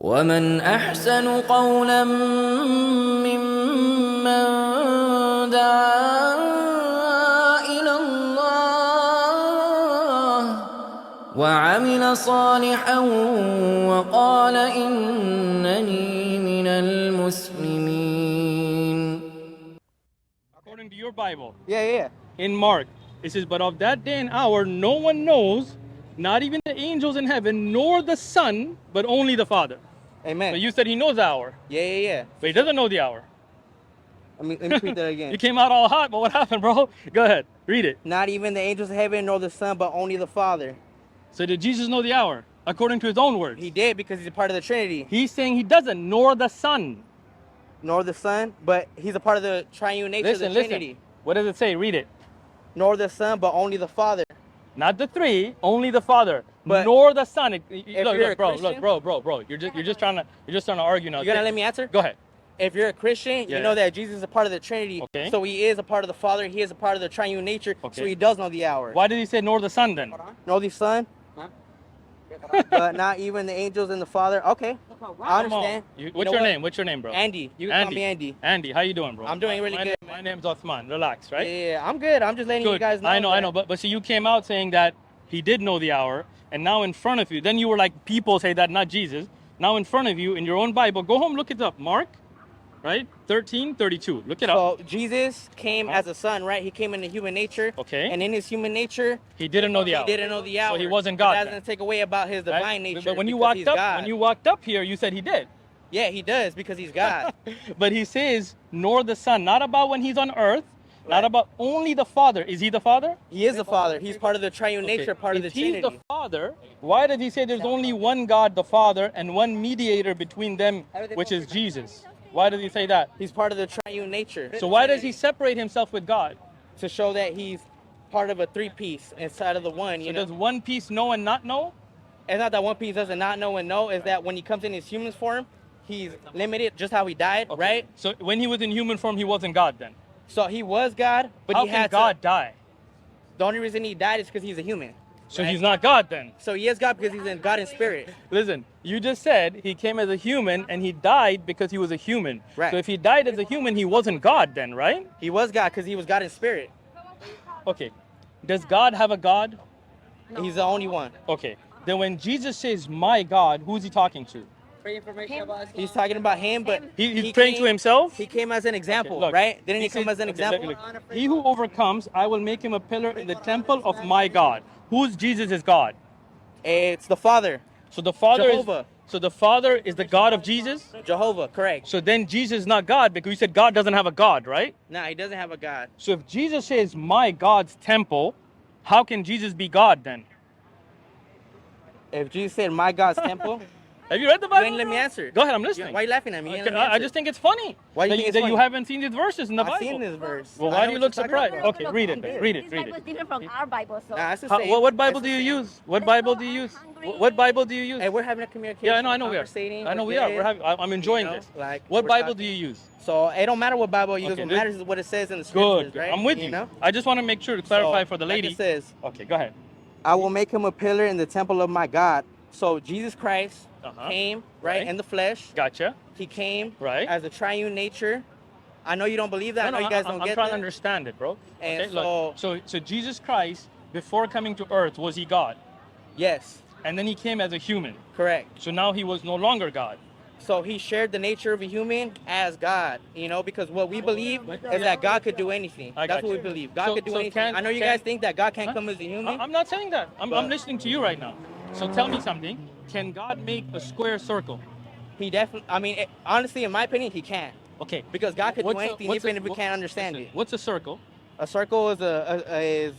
ومن أحسن قولا ممن دعا إلى الله وعمل صالحا وقال إنني من المسلمين. According to your Bible, Yeah. in Mark, it says, but of that day and hour no one knows, not even the angels in heaven, nor the Son, but only the Father. Amen. But you said he knows the hour, Yeah. but he doesn't know the hour. Let me repeat that again. You came out all hot, but what happened, bro? Go ahead, read it. Not even the angels of heaven nor the Son, but only the Father. So did Jesus know the hour, according to his own words? He did, because he's a part of the Trinity. He's saying he doesn't, nor the Son. Nor the Son, but he's a part of the triune nature of the Trinity. What does it say? Read it. Nor the Son, but only the Father. Not the three, only the Father. But nor the Son. Look, bro. You're just trying to argue now. You gonna let me answer? Go ahead. If you're a Christian, you know that Jesus is a part of the Trinity. Okay. So he is a part of the Father. He is a part of the triune nature. Okay. So he does know the hour. Why did he say nor the Son then? Know the Son, but not even the angels and the Father. Okay, I understand. What's your name? What's your name, bro? Andy. You can call me Andy. Andy, how you doing, bro? I'm doing really good. My name's Uthman. Relax, right? Yeah, I'm good. I'm just letting you guys know. I know. But see, you came out saying that he did know the hour, and now in front of you, then you were like, people say that, not Jesus. Now in front of you, in your own Bible, go home, look it up. Mark, right? 13:32. Look it up. So Jesus came as a son, right? He came in the human nature. Okay. And in his human nature, he didn't know the hour. He didn't know the hour. So he wasn't God. That doesn't take away about his divine nature. But when you walked up here, you said he did. Yeah, he does, because he's God. But he says, nor the Son, not about when he's on earth, not about only the Father. Is he the Father? He is the Father. He's part of the triune nature, part of the Trinity. If he's the Father, why did he say there's only one God, the Father, and one mediator between them, which is Jesus? Why does he say that? He's part of the triune nature. So why does he separate himself with God? To show that he's part of a three-piece inside of the one, you know? Does one piece know and not know? It's not that one piece doesn't not know and know. It's that when he comes in his human form, he's limited, just how he died, right? So when he was in human form, he wasn't God then? So he was God, but how he had can God die? The only reason he died is because he's a human. So he's not God then? So he is God because he's in God in spirit. Listen, you just said he came as a human and he died because he was a human. Right. So if he died as a human, he wasn't God then, right? He was God because he was God in spirit. Okay. Does God have a God? No. He's the only one. Okay. Then when Jesus says, my God, who is he talking to? He's talking about him, but he's praying to himself? He came as an example, okay, look, right? Didn't he come as an example? Look. He who overcomes, I will make him a pillar in the temple of my God. Who's Jesus' God? It's the Father. So the Father Jehovah. So the Father is the God of Jesus? Jehovah, correct. So then Jesus is not God, because you said God doesn't have a God, right? No, he doesn't have a God. So if Jesus says, my God's temple, how can Jesus be God then? If Jesus said, my God's temple... Have you read the Bible? You ain't let me answer. Go ahead, I'm listening. Why are you laughing at me? I just think it's funny. Why do you think it's funny? You haven't seen these verses in the Bible? I've seen this verse. Well, why do you look surprised? Okay, read it. This Bible is different from our Bible. So. Nah, it's the same. What Bible do you use? What Bible do you use? What Bible do you use? Hey, we're having a communication. Yeah, I know we are. I know we are. I'm enjoying this. What Bible do you use? So it don't matter what Bible you use. What matters is what it says in the Scriptures, Good. right? I'm with you. I just want to make sure to clarify for the lady. Like it says, okay, go ahead. I will make him a pillar in the temple of my God. So Jesus Christ came, right, in the flesh. Gotcha. He came as a triune nature. I know you don't believe that. I know you guys don't get that. I'm trying to understand it, bro. And okay, look. So Jesus Christ, before coming to earth, was he God? Yes. And then he came as a human. Correct. So now he was no longer God. So he shared the nature of a human as God, because what we believe is that God could do anything. That's what we believe. God could do anything. I know you guys think that God can't come as a human. I'm not saying that. I'm listening to you right now. So tell me something. Can God make a square circle? He definitely, honestly, in my opinion, he can. Okay. Because God could do anything even if we can't understand it. What's a circle? A circle is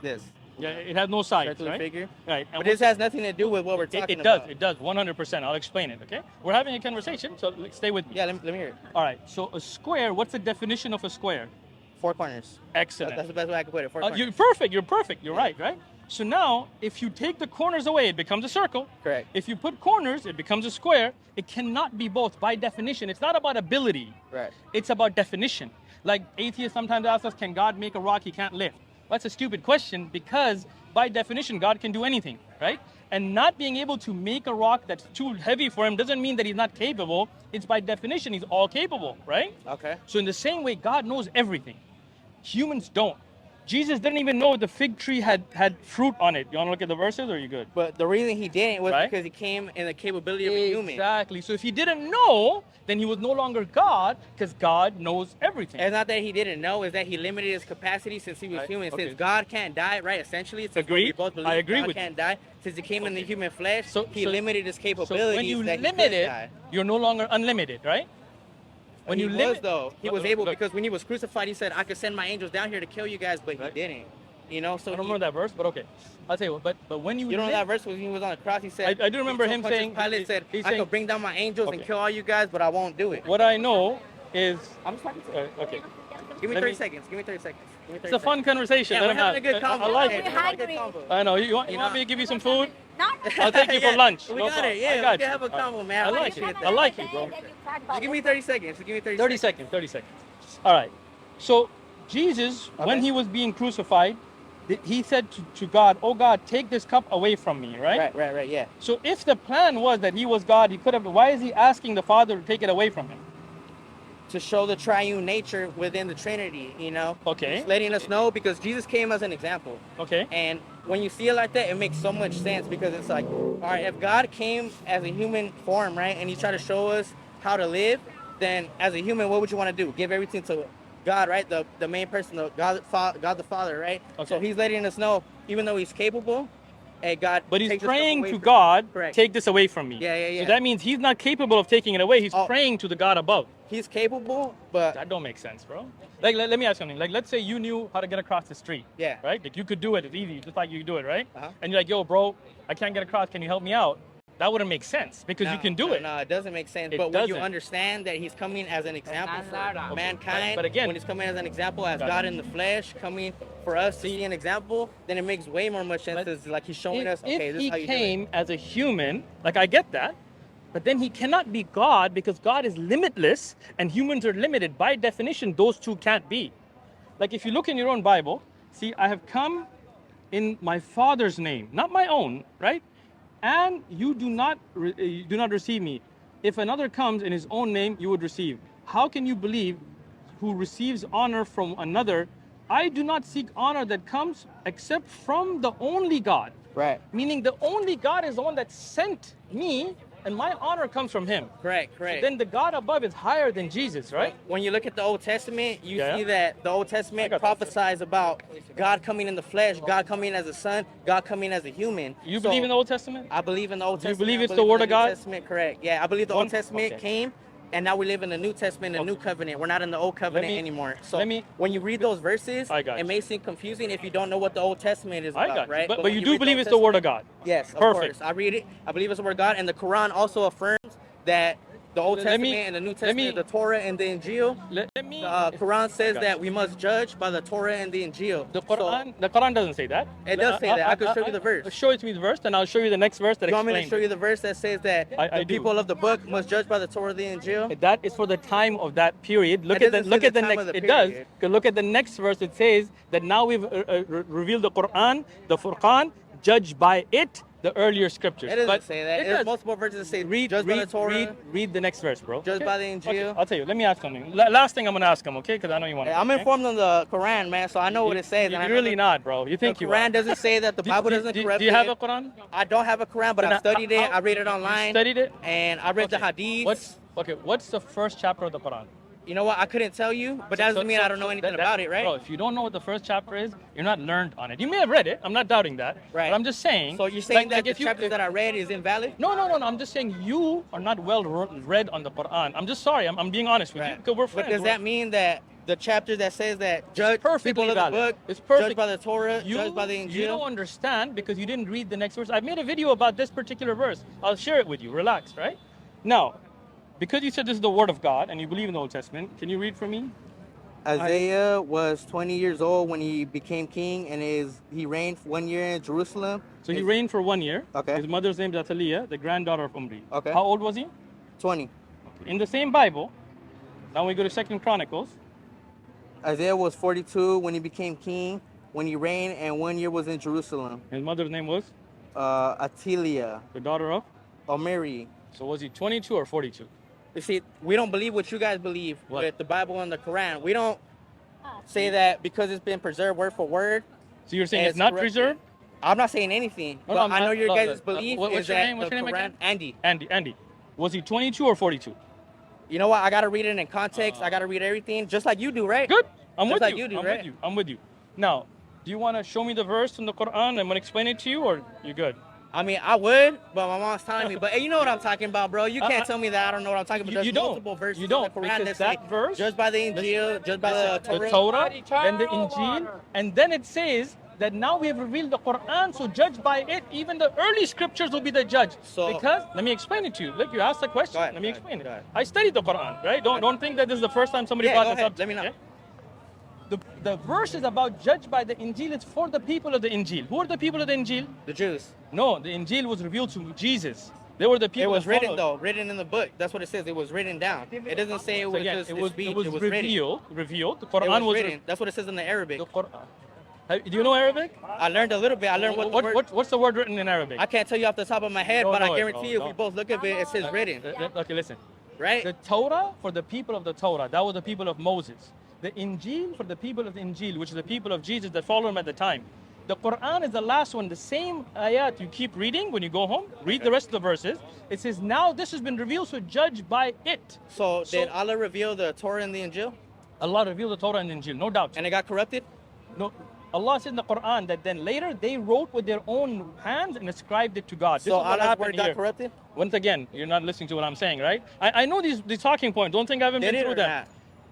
this. Yeah, it has no sides, circular right? figure. Right. But this has nothing to do with what we're talking about. It does, 100%. I'll explain it, okay? We're having a conversation, so stay with me. Yeah, let me hear it. All right, so a square, what's the definition of a square? 4 corners. Excellent. That's the best way I can put it, 4 corners. You're perfect. You're right? So now, if you take the corners away, it becomes a circle. Correct. If you put corners, it becomes a square. It cannot be both by definition. It's not about ability. Right. It's about definition. Like atheists sometimes ask us, can God make a rock he can't lift? That's a stupid question because by definition, God can do anything, right? And not being able to make a rock that's too heavy for him doesn't mean that he's not capable. It's by definition, he's all capable, right? Okay. So in the same way, God knows everything. Humans don't. Jesus didn't even know the fig tree had fruit on it. You want to look at the verses, or are you good? But the reason he didn't was Right? because he came in the capability of a human. Exactly. So if he didn't know, then he was no longer God, because God knows everything. It's not that he didn't know, it's that he limited his capacity since he was Right. human. Okay. Since God can't die, right? Essentially, since Agreed. we both believe I agree God with can't die. Since he came in the human flesh, So- he so- limited his So capabilities. when you that he limit could it, die. you're no longer unlimited, right? When He you was limit, though. He was Look, able look. because when he was crucified, he said, "I could send my angels down here to kill you guys," but Right. he didn't. You know, so I don't he- remember that verse, but okay. I'll tell you what. But when you You know limit, that verse when he was on the cross, he said, I do remember he him told Pontius saying- Pilate said, he's "I saying- could bring down my angels and Okay. kill all you guys, but I won't do it." what I know is, I'm just talking to you. okay, Give me let 30 me- seconds. Give me 30 seconds. Give me 30 it's a fun seconds. conversation. Yeah, Let we're him having a have- good I convo. like Hey, it. we're having a good Hungry. convo. I know. You want You me know? to give you some food? No, I'll take you for Yeah. lunch. We No got problem. it. Yeah, I we got can you. have a convo, man. I like it. I like it, bro. Just give me 30 seconds. Just give me 30 30 seconds. seconds. 30 seconds. All right. So Jesus, when Okay. he was being crucified, he said to God, "Oh God, take this cup away from me," right? Right, yeah. So if the plan was that he was God, he could have. Why is he asking the Father to take it away from him? To show the triune nature within the Trinity, you know? Okay. He's letting us know because Jesus came as an example. Okay. And when you see it like that, it makes so much sense because it's like, all right, if God came as a human form, right, and he tried to show us how to live, then as a human, what would you want to do? Give everything to God, right? The main person, God the Father, right? Okay. So he's letting us know, even though he's capable, hey, God, But he's take this stuff praying away to from me. God, Correct. take this away from me. Yeah. So that means he's not capable of taking it away. He's Oh. praying to the God above. He's capable, but That don't make sense, bro. Like, let me ask you something. Like, let's say you knew how to get across the street. Yeah. Right? Like, you could do it. It's easy, just like you do it, right? Uh-huh. And you're like, yo, bro, I can't get across. Can you help me out? That wouldn't make sense because you can do it. No, it doesn't make sense. It But when you doesn't. understand that he's coming as an example for mankind, But again- when he's coming as an example as Got it. God in the flesh, coming for us to see an example, then it makes way more much sense. It's like he's showing us, okay, If this he is how you came as a human, like I get that, but then he cannot be God because God is limitless and humans are limited. By definition, those two can't be. Like if you look in your own Bible, see, I have come in my Father's name, not my own, right? And you do not receive me. If another comes in his own name, you would receive. How can you believe who receives honor from another? I do not seek honor that comes except from the only God. do. Right. Meaning the only God is the one that sent me, and my honor comes from him. Correct. Then the God above is higher than Jesus, right? When you look at the Old Testament, you Yeah. see that the Old I Testament got that. prophesies about God coming in the flesh, God coming as a son, God coming as a human. You So, believe in the Old Testament? I believe in the Old Do you Testament. believe I it's the believe Word in of God? New Testament, correct. Yeah, I believe the One- Old Testament okay. came, and now we live in the New Testament, a new covenant. We're not in the Old covenant me- anymore. So let me- when you read those verses, I got it you. may seem confusing if you don't know what the Old Testament is I about, got you. right? But when you read do the believe Old it's the Word of Testament- God? Yes, of Perfect. course. I read it. I believe it's the Word of God, and the Quran also affirms that the Old Let Testament me- and the New let Testament, me- the Torah and the Injil. Let me. The Quran says got that you. we must judge by the Torah and the Injil. The So, Quran doesn't say that. It does say that. I could show you the verse. Show it to me the verse, and I'll show you the next verse that you want me to explains show it. you the verse that says that I the do. people of the book must judge by the Torah and the Injil? That is for the time of that period. Look It at the doesn't look say at the the time next. of the It does. period. 'Cause look at the next verse. It says that now we've revealed the Quran, the Furqan, judged by it, the earlier scriptures. It doesn't But say that. It There's does. multiple verses that say Read, judge by read, the Torah. read the next verse, bro. Judged by the Injil. Okay, I'll tell you. Let me ask something. Last thing I'm gonna ask him, okay? Because I know you want. Hey, I'm informed on the Quran, man, so I know what it says. You're and I know really the, not, bro. You think the you Quran are. doesn't say that the Bible doesn't corrupt Do you have it. a Quran? I don't have a Quran, but Then I've studied it. I read it You online. studied it? And I read the Hadiths. What's the first chapter of the Quran? You know what? I couldn't tell you, but that doesn't mean I don't know anything about it, right? Bro, if you don't know what the first chapter is, you're not learned on it. You may have read it. I'm not doubting that. Right. But I'm just saying. So you're saying that the if you, chapters that I read is invalid? No. I'm just saying you are not well read on the Quran. I'm just sorry. I'm being honest with you. Because we're friends. But does that mean that the chapter that says that judge perfectly people of the valid. book, It's perfect. judge by the Torah, you, judge by the you don't Injil? understand because you didn't read the next verse. I've made a video about this particular verse. I'll share it with you. Relax, right? Now, because you said this is the word of God and you believe in the Old Testament, can you read for me? Isaiah was 20 years old when he became king, and he reigned for 1 year in Jerusalem. So he reigned for 1 year. Okay. His mother's name is Athaliah, the granddaughter of Umri. Okay. How old was he? 20. In the same Bible, now we go to 2 Chronicles. Isaiah was 42 when he became king, when he reigned, and 1 year was in Jerusalem. His mother's name was Atilia, The daughter of? Omiri. So was he 22 or 42? You see, we don't believe what you guys believe What? with the Bible and the Quran. We don't say that because it's been preserved word for word. So you're saying it's not corrupted. preserved? I'm not saying anything, No, but no, I know your no, guys' no, belief what's is your that name? What's the your name Quran. again? Andy. Andy. Was he 22 or 42? You know what? I gotta read it in context. I gotta read everything, just like you do, right? Good. I'm Just with like you. you do, I'm right? with you. I'm with you. Now, do you want to show me the verse in the Quran? I'm gonna explain it to you, or you good? I mean, I would, but my mom's telling me. But hey, you know what I'm talking about, bro. You can't tell me that I don't know what I'm talking about. There's You don't. multiple verses You don't, in the Quran because that say, that verse- judged by the Injil, judged by the Torah. Torah, then the Injil, and then it says that now we have revealed the Quran, so judged by it, even the early scriptures will be the judge. So- Because let me explain it to you. Look, you asked the question. Go ahead, Let me go ahead, explain go it. ahead. I studied the Quran, right? Don't think that this is the first time somebody Yeah, brought go this ahead. up. Let me know. okay? The verse is about judged by the Injil. It's for the people of the Injil. Who are the people of the Injil? The Jews. No, the Injil was revealed to Jesus. They were the people. It was that written followed. though, written in the book. That's what it says. It was written down. It doesn't say it So was again, just it was speech. it was written. revealed. The It Quran was was written. That's what it says in the Arabic. the Quran. Do you know Arabic? I learned a little bit. I learned what the word. What's the word written in Arabic? I can't tell you off the top of my head, Don't but I know it, guarantee bro. you, if we Don't. both look at it, it says written, Okay, listen. right? The Torah for the people of the Torah, that was the people of Moses. The Injil for the people of the Injil, which is the people of Jesus that followed him at the time. The Quran is the last one, the same ayat you keep reading when you go home. Read the rest of the verses. It says, now this has been revealed, so judge by it. So did Allah reveal the Torah and the Injil, Allah revealed the Torah and the Injil, no doubt. and it got corrupted? No, Allah said in the Quran that then later they wrote with their own hands and ascribed it to God. This So is what Allah's happened word got here. corrupted? Once again, you're not listening to what I'm saying, right? I know these talking points. Don't think I haven't Did been it through or that. not?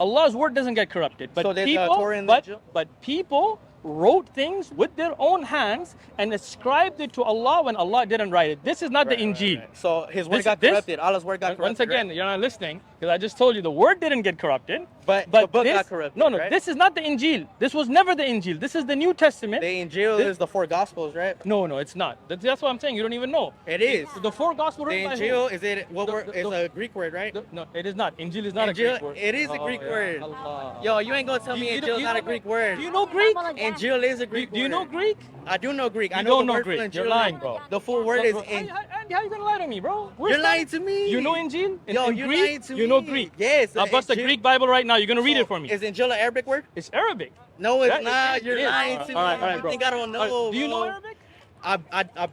Allah's word doesn't get corrupted, but So did the people, Torah and the Injil? but people wrote things with their own hands and ascribed it to Allah when Allah didn't write it. This is not the Injil. So his word This- got this- corrupted. Allah's word got corrupted. Once again, right? you're not listening because I just told you the word didn't get corrupted. But the book this, got corrupted, No, right? this is not the Injil. This was never the Injil. This is the New Testament. The Injil This- is the four Gospels, right? No, it's not. That's what I'm saying. You don't even know. It is. The four gospel The written by who? Injil is it? What The- word? the- It's the- a Greek word, right? No, it is not. Injil is not a Injil- Greek word. it is a Greek yeah. word. Allah. Yo, you ain't gonna tell me You Injil is not a don't Greek know- word. Do you know Greek? Injil is a Greek Do you know word. Greek? I do know Greek. I You know don't the know word Greek. for Injil. You're lying, bro. The full word is Bro, in. how you gonna lie to me, bro? Where's You're that? lying to me. You know Injil? Yo, in you're Greek? lying to You know me. Greek? Yes. I'll bust the Injil- Greek Bible right now. You're gonna read So, it for me. Is Injil an Arabic word? It's Arabic. No, it's That- not. it You're is. lying to me. All right, You bro. think I don't know? Do you know bro. Arabic? I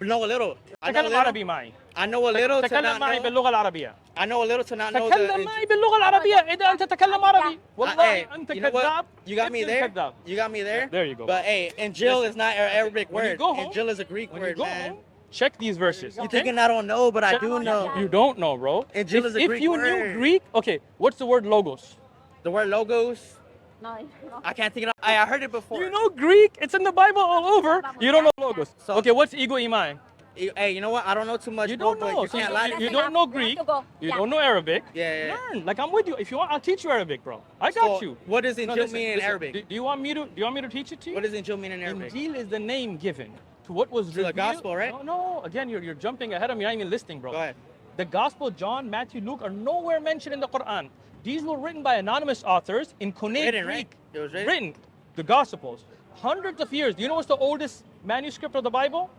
know a little. I know a تكلم little. عربي معي. I know a little to تكلم not معي know. باللغة العربية. I know a little to not know تكلم the. معي باللغة العربية إذا أنت تتكلم عربي. والله Hey, أنت you know what? كذاب. You got me ابن there. كذاب. You got me there. There you go. But hey, Injil Listen, is not an Arabic when you word. go home- Injil is a Greek When you word, go man. home, check these verses. You okay? thinking I don't know, but I Check- do know. You don't know, bro. Injil is a if Greek you word. knew Greek, okay, what's the word logos? The word logos, No, I can't think of. I heard it before. You know Greek? It's in the Bible all over. You don't know logos. So- Okay, what's ego imai? Hey, you know what? I don't know too much. You bro, don't but know. You So can't you- lie to you me. don't know We have Greek. to go. You Yeah. don't know Arabic. Yeah. Learn. Like I'm with you. If you want, I'll teach you Arabic, bro. I got So, you. what does No, Injil listen, mean in listen. Arabic? Do you want me to teach it to you? What does Injil mean in Arabic? Injil is the name given to what was the revealed. gospel, right? No. Again, you're jumping ahead of me. You're not even listening, bro. Go ahead. The Gospel, John, Matthew, Luke are nowhere mentioned in the Quran. These were written by anonymous authors in Quranic Written, Greek. right? It was written? The Gospels. Hundreds of years. Do you know what's the oldest manuscript of the Bible?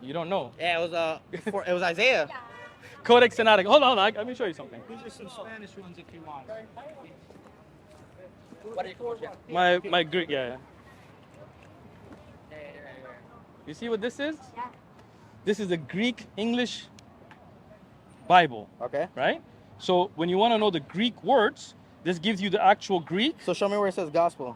You don't know. Yeah, it was before, it was Isaiah. Codex Sinaiticus. Hold on. Let me show you something. These are some Spanish ones if you want. My Greek, yeah. You see what this is? Yeah. This is a Greek English Bible, Okay. right? So when you want to know the Greek words, this gives you the actual Greek. So show me where it says gospel.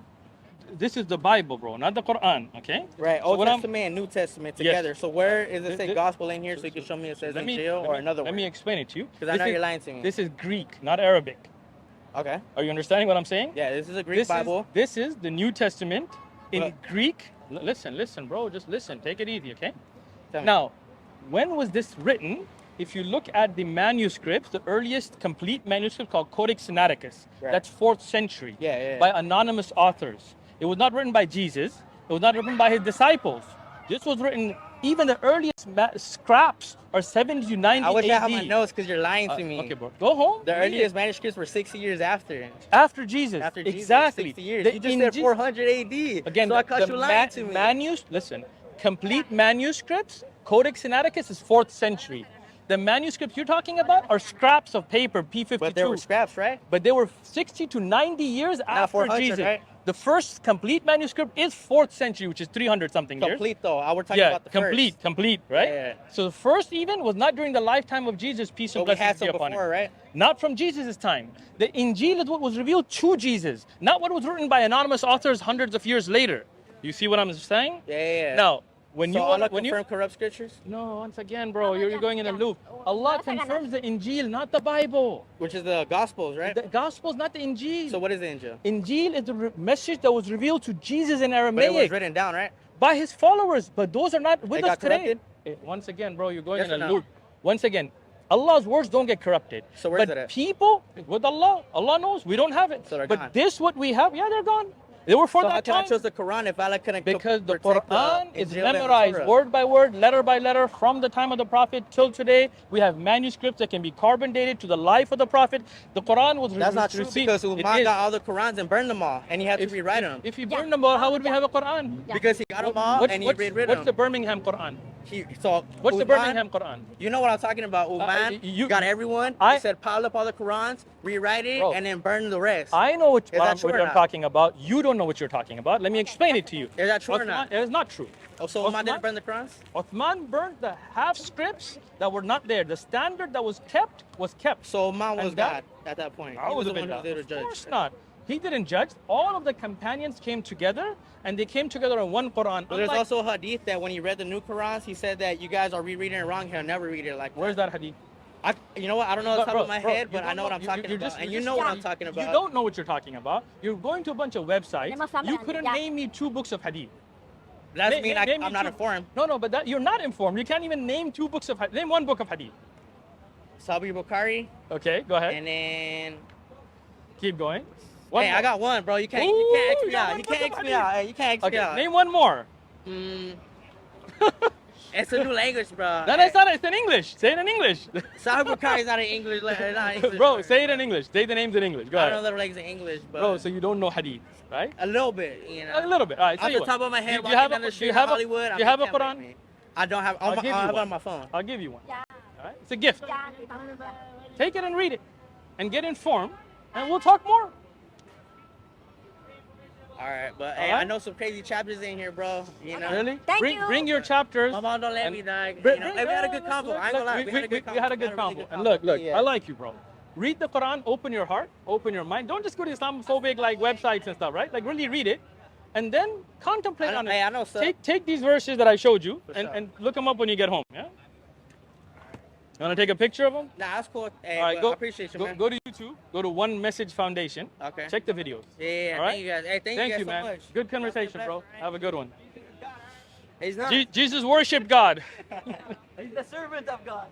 This is the Bible, bro, not the Quran, okay? Right, So Old what I'm- Testament and New Testament Yes. together. So where is it say Th- gospel in here so you can show me it says Let me- Injil let or me- another Let word? me explain it to you. 'Cause I This know is- you're lying to me. This is Greek, not Arabic. Okay. Are you understanding what I'm saying? Yeah, this is a Greek Bible. This is the New Testament in What? Greek. Listen, bro. Just listen. Take it easy, okay? Tell me. Now, when was this written? If you look at the manuscripts, the earliest complete manuscript called Codex Sinaiticus, Right. that's 4th century, Yeah. by anonymous authors. It was not written by Jesus. It was not written by his disciples. This was written, even the earliest scraps are 70 to 90 I wish I had my AD. notes because you're lying to me. Okay, bro. Go home. The read earliest it. manuscripts were 60 years after. After Jesus. After Jesus, exactly. 60 years. The You just said Injil- 400 AD. Again, so I caught you lying to me. Listen, complete manuscripts, Codex Sinaiticus, is 4th century. The manuscripts you're talking about are scraps of paper, P52. But there were scraps, right? But they were 60 to 90 years after 400, Jesus. right? The first complete manuscript is 4th century, which is 300 something years. Complete though. I was talking about the complete, right? Yeah. So the first even was not during the lifetime of Jesus, peace and But we had blessings be some upon before, him. right? Not from Jesus' time. The Injil is what was revealed to Jesus, not what was written by anonymous authors hundreds of years later. You see what I'm saying? Yeah. Now, when so you Allah when you confirm corrupt scriptures, no, once again, bro, you're going in a loop. Allah confirms the Injil, not the Bible. which is the Gospels, right? The Gospel is not the Injil. So what is the Injil? Injil is the message that was revealed to Jesus in But it Aramaic was written down, right? by his followers, but those are not with It us got today. corrupted? Once again, bro, you're going Yes in or a no? loop. Once again, Allah's words don't get corrupted. So where's but it at? people with Allah, Allah knows we don't have it. So they're but gone. this what we have, yeah, they're gone. They were for So how that can I time. trust the Quran if Allah couldn't Because the protect Quran is Injil and memorized Torah? word by word, letter by letter from the time of the Prophet till today. We have manuscripts that can be carbon dated to the life of the Prophet. The Quran was That's not true received. because It Uthman is. got all the Qurans and burned them all, and he had to rewrite them. If he burned them all, how would we have a Quran? Because he got them all and he rewrote What's the them. Birmingham Quran? What's the Uthman- Birmingham Quran? You know what I'm talking about? Uthman you- got everyone. I- He said pile up all the Qurans, rewrite it, Bro. and then burn the rest. I know what Is that what true or I'm not? talking about. You don't know what you're talking about. Let me explain it to you. Is that true or not? It is not true. Oh, so Uthman didn't burn the Qurans? Uthman burned the half scripts that were not there. The standard that was kept was kept. So Uthman was And that- God at that point. I He was the was a one bit who did the Of judge. course not. He didn't judge. All of the companions came together, and they came together in one Quran. But there's Unlike- also a hadith that when he read the new Qurans, he said that you guys are rereading it wrong. He'll never read it like Where's that hadith? you know what? I don't know the top of my head, you but I don't know what I'm talking you're about. just- And you're you just- know what I'm talking about. You don't know what you're talking about. You're going to a bunch of websites. Nama You sama couldn't ya. name me 2 books of hadith. That doesn't Name mean me I'm not 2 informed. No, but that you're not informed. You can't even name 2 books of hadith. Name 1 book of hadith. Sahih Bukhari, Okay, go ahead. and then Keep going. One hey, more. I got one, bro. You can't Ooh, X you me got out. one You book can't of X me hadith. out. Hey, you can't X me Okay, out. name 1 more. It's a new language, bro. No, it's not. It's in English. Say it in English. Sahih Bukhari is not an English. Not an English Bro, word. say it in English. Say the names in English. Go I don't know ahead. little legs in English, but Bro, so you don't know hadith, right? a little bit, you know. A little bit. All right, Off tell you the what. top of my head, Do you walking have down the do street you in have Hollywood, do I you have a can't Quran? make me. I don't have. I'll I give you have it one. on my phone. I'll give you one. Yeah. All right? It's a gift. Yeah. Take it and read it, and get informed, and we'll talk more. All right, but All hey, I right. know some crazy chapters in here, bro. You know. Really? Thank bring you. bring your chapters. My mom don't let and- me, dog. Bring- You know, bring- hey, we had a good look, convo. look, I ain't gonna lie. look, We had a good convo. we had a good We really convo. And look, Yeah. I like you, bro. Read the Quran, open your heart, open your mind. Don't just go to Islamophobic like websites and stuff, right? Like really read it, and then contemplate I know- on it. hey, I know, sir. Take these verses that I showed you For and, sure. and look them up when you get home. Yeah. You wanna take a picture of them? Nah, that's cool. Hey, All right, but go. I appreciate you, go, man. go to YouTube. Go to One Message Foundation. Okay. Check the videos. Yeah, All right? thank you guys. Hey, thank you guys so man. much. Good conversation, bro. Have a good one. He's not. Jesus worshipped God. He's the servant of God.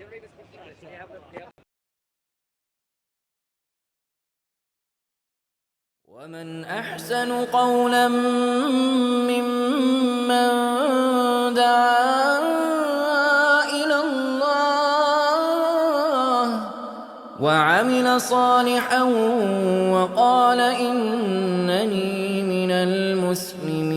ومن أحسن قولا ممن دعا إلى الله وعمل صالحا وقال إنني من المسلمين